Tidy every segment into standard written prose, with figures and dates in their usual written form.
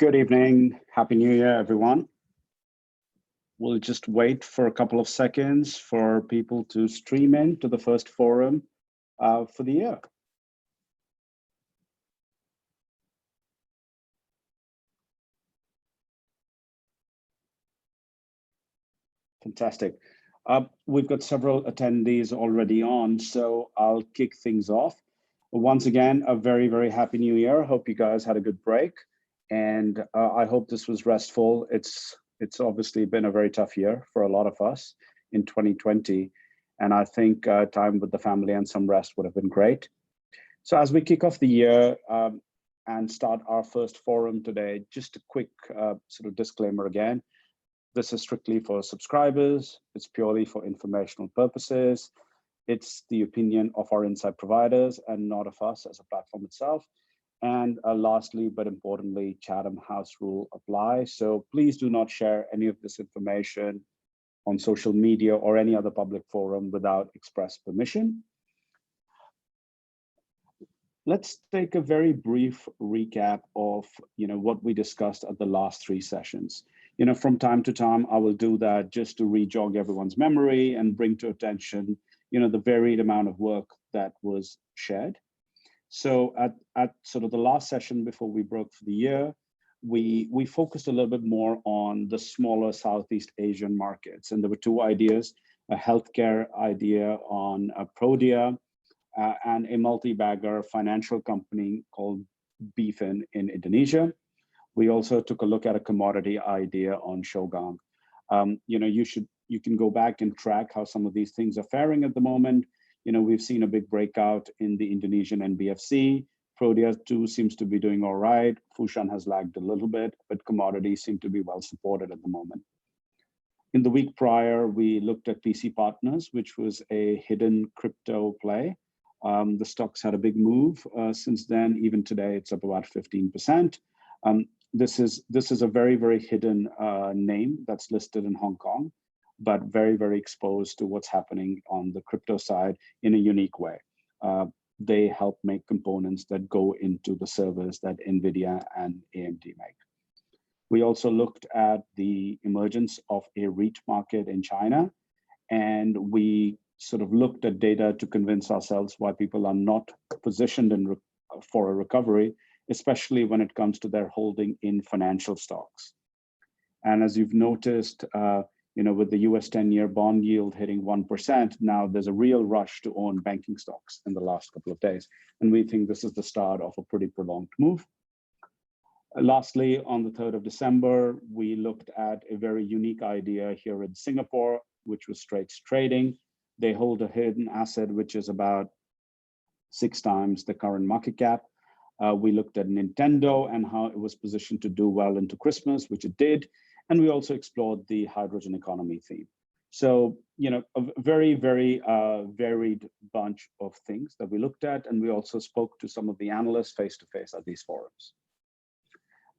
Good evening. Happy New Year, everyone. We'll just wait for a couple of seconds for people to stream in to the first forum for the year. Fantastic. We've got several attendees already on, so I'll kick things off. Once again, a very, very happy New Year. Hope you guys had a good break. And I hope this was restful. It's obviously been a very tough year for a lot of us in 2020. And I think time with the family and some rest would have been great. So as we kick off the year and start our first forum today, just a quick sort of disclaimer again. This is strictly for subscribers. It's purely for informational purposes. It's the opinion of our insight providers and not of us as a platform itself. And lastly, but importantly, Chatham House rule applies. So please do not share any of this information on social media or any other public forum without express permission. Let's take a very brief recap of what we discussed at the last three sessions. From time to time, I will do that just to re-jog everyone's memory and bring to attention the varied amount of work that was shared. So at sort of the last session before we broke for the year, we focused a little bit more on the smaller Southeast Asian markets. And there were two ideas, a healthcare idea on Prodia and a multi-bagger financial company called Beefin in Indonesia. We also took a look at a commodity idea on Shogang. You can go back and track how some of these things are faring at the moment. We've seen a big breakout in the Indonesian NBFC. Prodia too seems to be doing all right. Fushan has lagged a little bit, but commodities seem to be well supported at the moment. In the week prior, we looked at PC Partners, which was a hidden crypto play. The stocks had a big move since then. Even today, it's up about 15%. This is a very, very hidden name that's listed in Hong Kong, but very, very exposed to what's happening on the crypto side in a unique way. They help make components that go into the servers that NVIDIA and AMD make. We also looked at the emergence of a REIT market in China, and we sort of looked at data to convince ourselves why people are not positioned for a recovery, especially when it comes to their holding in financial stocks. And as you've noticed, with the US 10-year bond yield hitting 1%, now there's a real rush to own banking stocks in the last couple of days. And we think this is the start of a pretty prolonged move. Lastly, on the 3rd of December, we looked at a very unique idea here in Singapore, which was Straits Trading. They hold a hidden asset, which is about 6 times the current market cap. We looked at Nintendo and how it was positioned to do well into Christmas, which it did. And we also explored the hydrogen economy theme. So, a very, very varied bunch of things that we looked at. And we also spoke to some of the analysts face-to-face at these forums.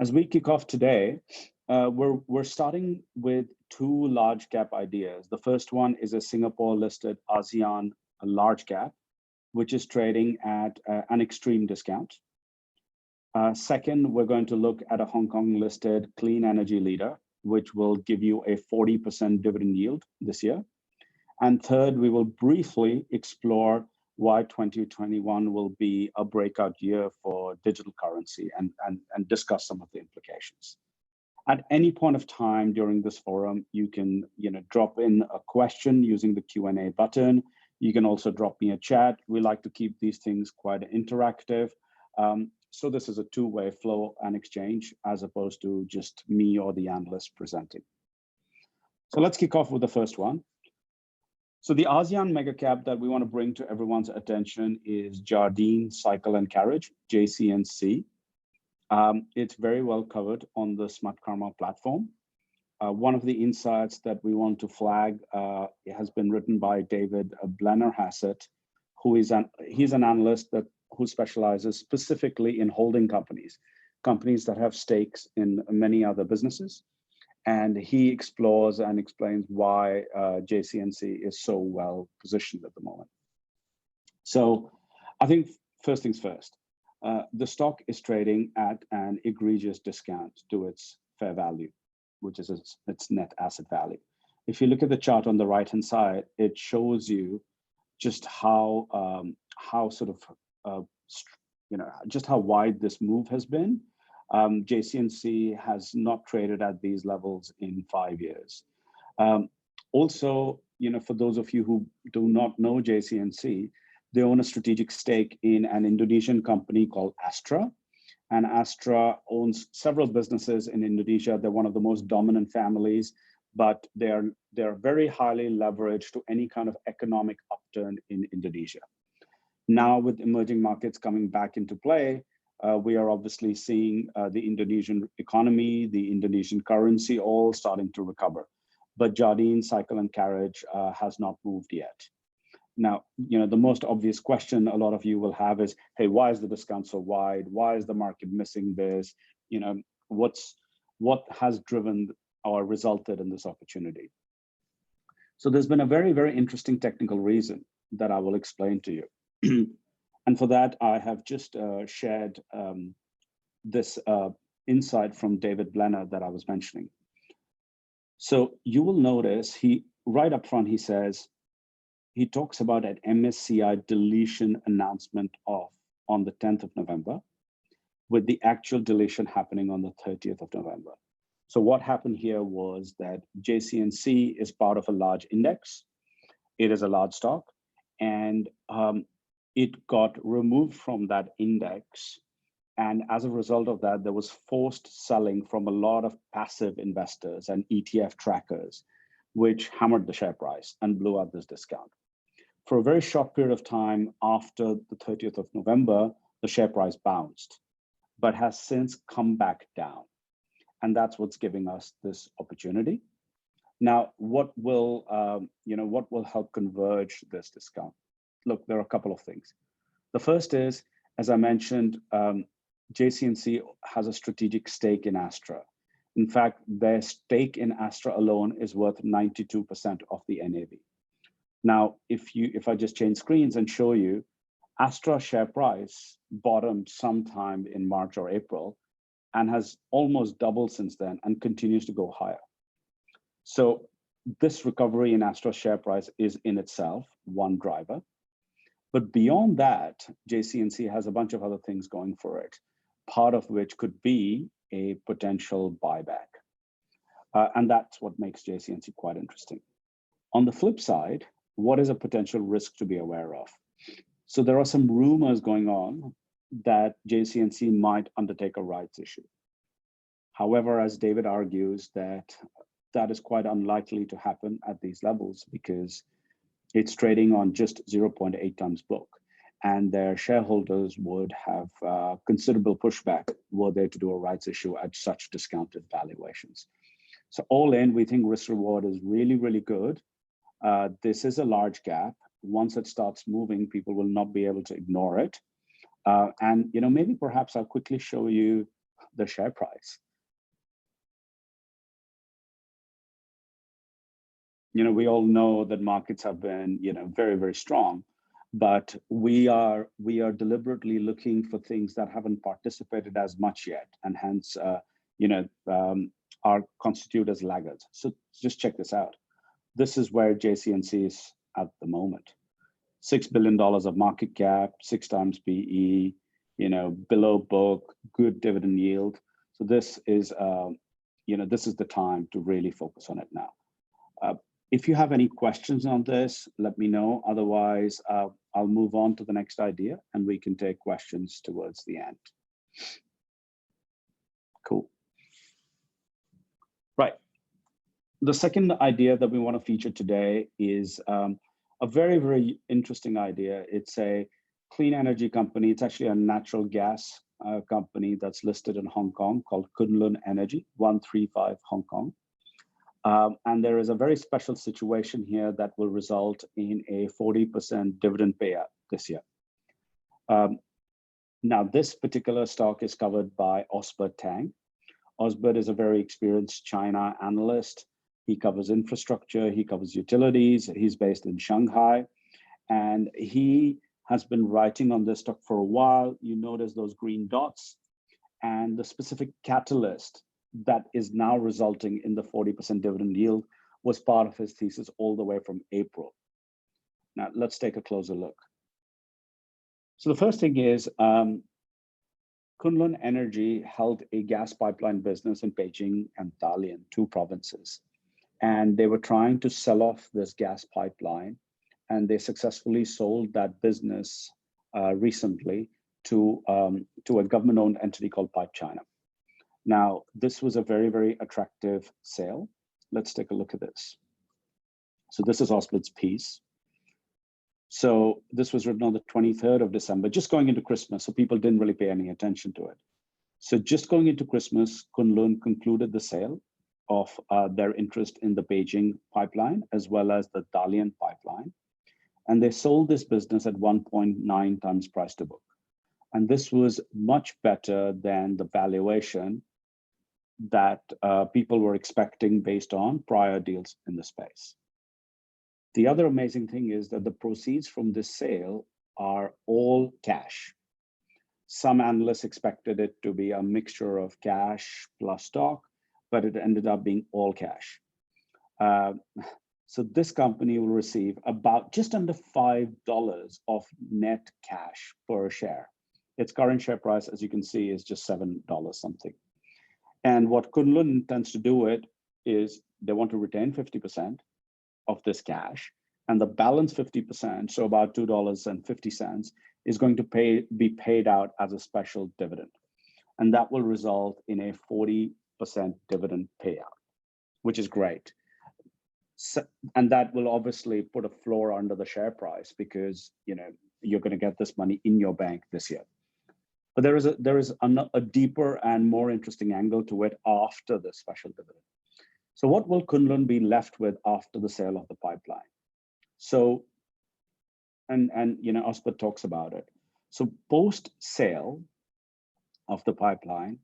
As we kick off today, we're starting with 2 large cap ideas. The first one is a Singapore-listed ASEAN large cap, which is trading at an extreme discount. Second, we're going to look at a Hong Kong-listed clean energy leader, which will give you a 40% dividend yield this year. And third, we will briefly explore why 2021 will be a breakout year for digital currency and discuss some of the implications. At any point of time during this forum, you can drop in a question using the Q&A button. You can also drop me a chat. We like to keep these things quite interactive. So this is a two-way flow and exchange as opposed to just me or the analyst presenting. So let's kick off with the first one. So the ASEAN mega cap that we want to bring to everyone's attention is Jardine, Cycle and Carriage, JCNC. It's very well covered on the Smartkarma platform. One of the insights that we want to flag has been written by David Blennerhassett, he's an analyst who specializes specifically in holding companies that have stakes in many other businesses. And he explores and explains why JCNC is so well positioned at the moment. So I think first things first, the stock is trading at an egregious discount to its fair value, which is its net asset value. If you look at the chart on the right-hand side, it shows you just how sort of just how wide this move has been. JCNC has not traded at these levels in 5 years. Also, for those of you who do not know JCNC, they own a strategic stake in an Indonesian company called Astra. And Astra owns several businesses in Indonesia. They're one of the most dominant families, but they're very highly leveraged to any kind of economic upturn in Indonesia. Now, with emerging markets coming back into play, we are obviously seeing the Indonesian economy, the Indonesian currency all starting to recover. But Jardine, Cycle, and Carriage has not moved yet. Now, the most obvious question a lot of you will have is, hey, why is the discount so wide? Why is the market missing this? What has driven or resulted in this opportunity? So there's been a very, very interesting technical reason that I will explain to you. And for that, I have just shared this insight from David Blenner that I was mentioning. So you will notice right up front, he talks about an MSCI deletion announcement on the 10th of November, with the actual deletion happening on the 30th of November. So what happened here was that JCNC is part of a large index. It is a large stock, and it got removed from that index. And as a result of that, there was forced selling from a lot of passive investors and ETF trackers, which hammered the share price and blew out this discount. For a very short period of time after the 30th of November, the share price bounced, but has since come back down. And that's what's giving us this opportunity. Now, what will help converge this discount? Look, there are a couple of things. The first is, as I mentioned, JCNC has a strategic stake in Astra. In fact, their stake in Astra alone is worth 92% of the NAV. Now, if I just change screens and show you, Astra share price bottomed sometime in March or April and has almost doubled since then and continues to go higher. So this recovery in Astra share price is in itself one driver. But beyond that, JCNC has a bunch of other things going for it, part of which could be a potential buyback. And that's what makes JCNC quite interesting. On the flip side, what is a potential risk to be aware of? So there are some rumors going on that JCNC might undertake a rights issue. However, as David argues, that is quite unlikely to happen at these levels because it's trading on just 0.8 times book, and their shareholders would have considerable pushback were they to do a rights issue at such discounted valuations. So all in, we think risk reward is really, really good. This is a large gap. Once it starts moving, people will not be able to ignore it. And maybe perhaps I'll quickly show you the share price. We all know that markets have been, very, very strong, but we are deliberately looking for things that haven't participated as much yet, and hence, are constituted as laggards. So just check this out. This is where JCNC is at the moment. $6 billion of market cap, 6 times PE, below book, good dividend yield. So this is, this is the time to really focus on it now. If you have any questions on this, let me know. Otherwise, I'll move on to the next idea and we can take questions towards the end. Cool. Right. The second idea that we want to feature today is a very, very interesting idea. It's a clean energy company. It's actually a natural gas company that's listed in Hong Kong called Kunlun Energy, 135 Hong Kong. And there is a very special situation here that will result in a 40% dividend payout this year. Now, this particular stock is covered by Osbert Tang. Osbert is a very experienced China analyst. He covers infrastructure, he covers utilities, he's based in Shanghai, and he has been writing on this stock for a while. You notice those green dots and the specific catalyst that is now resulting in the 40% dividend yield was part of his thesis all the way from April. Now, let's take a closer look. So the first thing is Kunlun Energy held a gas pipeline business in Beijing and Dalian, 2 provinces. And they were trying to sell off this gas pipeline, and they successfully sold that business recently to a government-owned entity called Pipe China. Now, this was a very, very attractive sale. Let's take a look at this. So this is Osbud's piece. So this was written on the 23rd of December, just going into Christmas, so people didn't really pay any attention to it. So just going into Christmas, Kunlun concluded the sale of their interest in the Beijing pipeline, as well as the Dalian pipeline. And they sold this business at 1.9 times price to book. And this was much better than the valuation that people were expecting based on prior deals in the space. The other amazing thing is that the proceeds from this sale are all cash. Some analysts expected it to be a mixture of cash plus stock, but it ended up being all cash. So this company will receive about just under $5 of net cash per share. Its current share price, as you can see, is just $7 something. And what Kunlun intends to do it is they want to retain 50% of this cash, and the balance 50%, so about $2.50, is going to be paid out as a special dividend. And that will result in a 40% dividend payout, which is great. So, and that will obviously put a floor under the share price because you're going to get this money in your bank this year. But there is a deeper and more interesting angle to it after the special dividend. So what will Kunlun be left with after the sale of the pipeline? So, and Osbud talks about it. So post sale of the pipeline,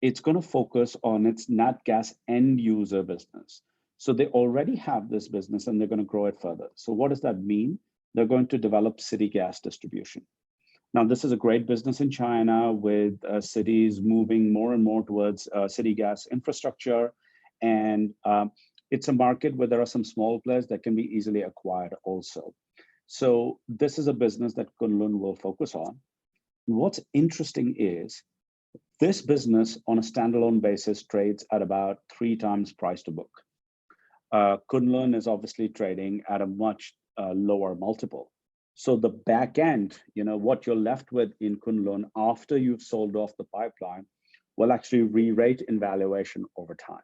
it's going to focus on its nat gas end user business. So they already have this business and they're going to grow it further. So what does that mean? They're going to develop city gas distribution. Now, this is a great business in China with cities moving more and more towards city gas infrastructure. And it's a market where there are some small players that can be easily acquired also. So this is a business that Kunlun will focus on. What's interesting is this business on a standalone basis trades at about 3 times price to book. Kunlun is obviously trading at a much lower multiple. So the back end, what you're left with in Kunlun after you've sold off the pipeline will actually re-rate in valuation over time.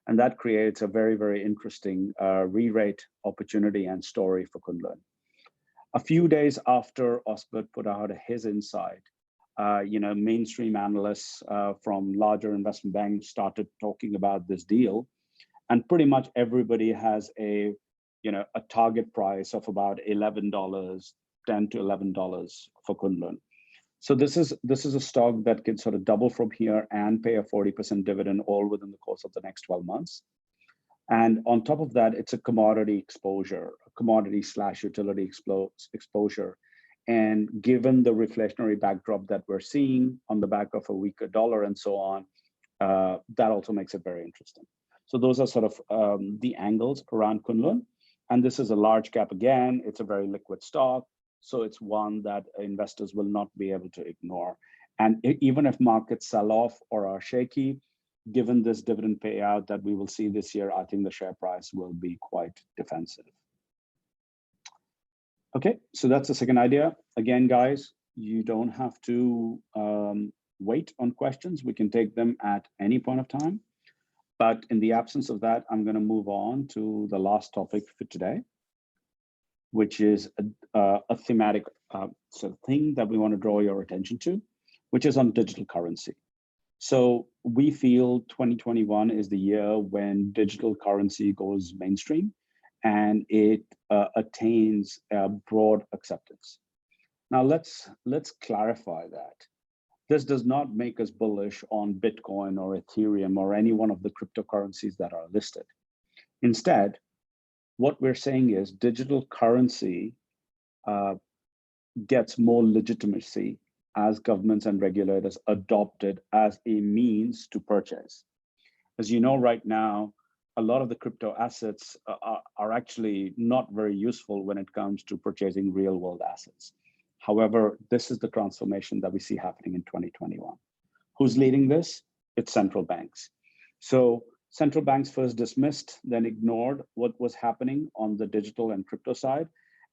And that creates a very, very interesting re-rate opportunity and story for Kunlun. A few days after Osbud put out his insight, mainstream analysts from larger investment banks started talking about this deal. And pretty much everybody has a target price of about $11, $10 to $11 for Kunlun. So this is a stock that can sort of double from here and pay a 40% dividend all within the course of the next 12 months. And on top of that, it's a commodity exposure, a commodity/utility exposure. And given the reflationary backdrop that we're seeing on the back of a weaker dollar and so on, that also makes it very interesting. So those are sort of the angles around Kunlun. And this is a large cap again. It's a very liquid stock. So it's one that investors will not be able to ignore. And even if markets sell off or are shaky, given this dividend payout that we will see this year, I think the share price will be quite defensive. Okay, so that's the second idea. Again, guys, you don't have to wait on questions. We can take them at any point of time. But in the absence of that, I'm going to move on to the last topic for today, which is a thematic sort of thing that we want to draw your attention to, which is on digital currency. So we feel 2021 is the year when digital currency goes mainstream and it attains broad acceptance. Now let's clarify that. This does not make us bullish on Bitcoin or Ethereum or any one of the cryptocurrencies that are listed. Instead, what we're saying is digital currency gets more legitimacy as governments and regulators adopt it as a means to purchase. As you know, right now, a lot of the crypto assets are actually not very useful when it comes to purchasing real world assets. However, this is the transformation that we see happening in 2021. Who's leading this? It's central banks. So central banks first dismissed, then ignored what was happening on the digital and crypto side.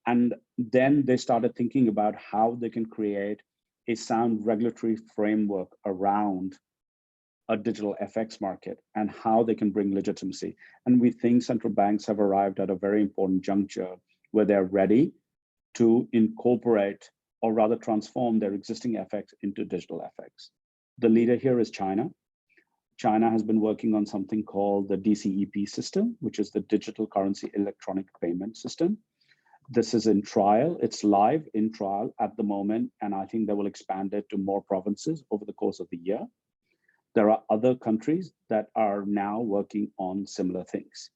And then they started thinking about how they can create a sound regulatory framework around a digital FX market and how they can bring legitimacy. And we think central banks have arrived at a very important juncture where they're ready to incorporate or rather transform their existing FX into digital FX. The leader here is China. China has been working on something called the DCEP system, which is the Digital Currency Electronic Payment System. This is in trial. It's live in trial at the moment, and I think they will expand it to more provinces over the course of the year. There are other countries that are now working on similar things.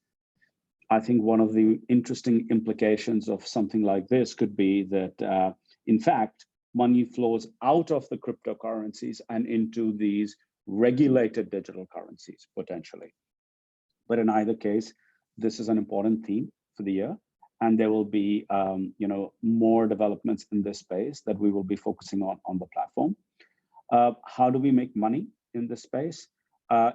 I think one of the interesting implications of something like this could be that, in fact, money flows out of the cryptocurrencies and into these regulated digital currencies, potentially. But in either case, this is an important theme for the year. And there will be more developments in this space that we will be focusing on the platform. How do we make money in this space?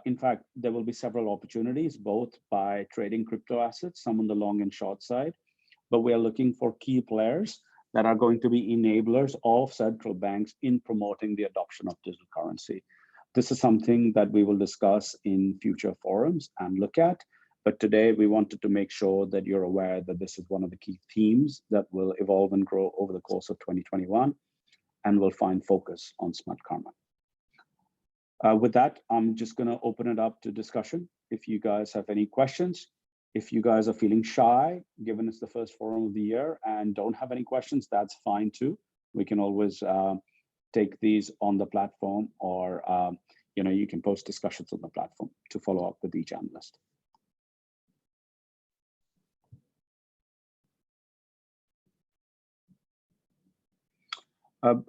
In fact, there will be several opportunities, both by trading crypto assets, some on the long and short side, but we are looking for key players that are going to be enablers of central banks in promoting the adoption of digital currency. This is something that we will discuss in future forums and look at. But today we wanted to make sure that you're aware that this is one of the key themes that will evolve and grow over the course of 2021 and will find focus on Smartkarma. With that, I'm just going to open it up to discussion. If you guys have any questions, if you guys are feeling shy, given it's the first forum of the year and don't have any questions, that's fine too. We can always take these on the platform, or you can post discussions on the platform to follow up with each analyst.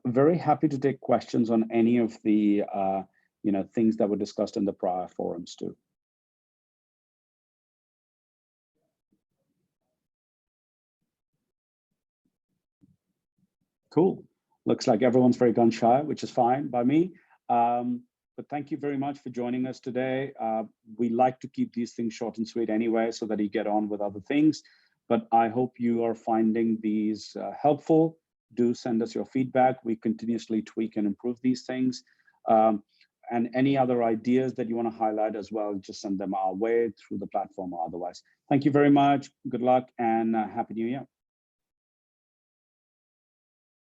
Very happy to take questions on any of the things that were discussed in the prior forums too. Cool. Looks like everyone's very gun shy, which is fine by me. But thank you very much for joining us today. We like to keep these things short and sweet anyway, so that you get on with other things. But I hope you are finding these helpful. Do send us your feedback. We continuously tweak and improve these things. And any other ideas that you want to highlight as well, just send them our way through the platform or otherwise. Thank you very much. Good luck and Happy New Year.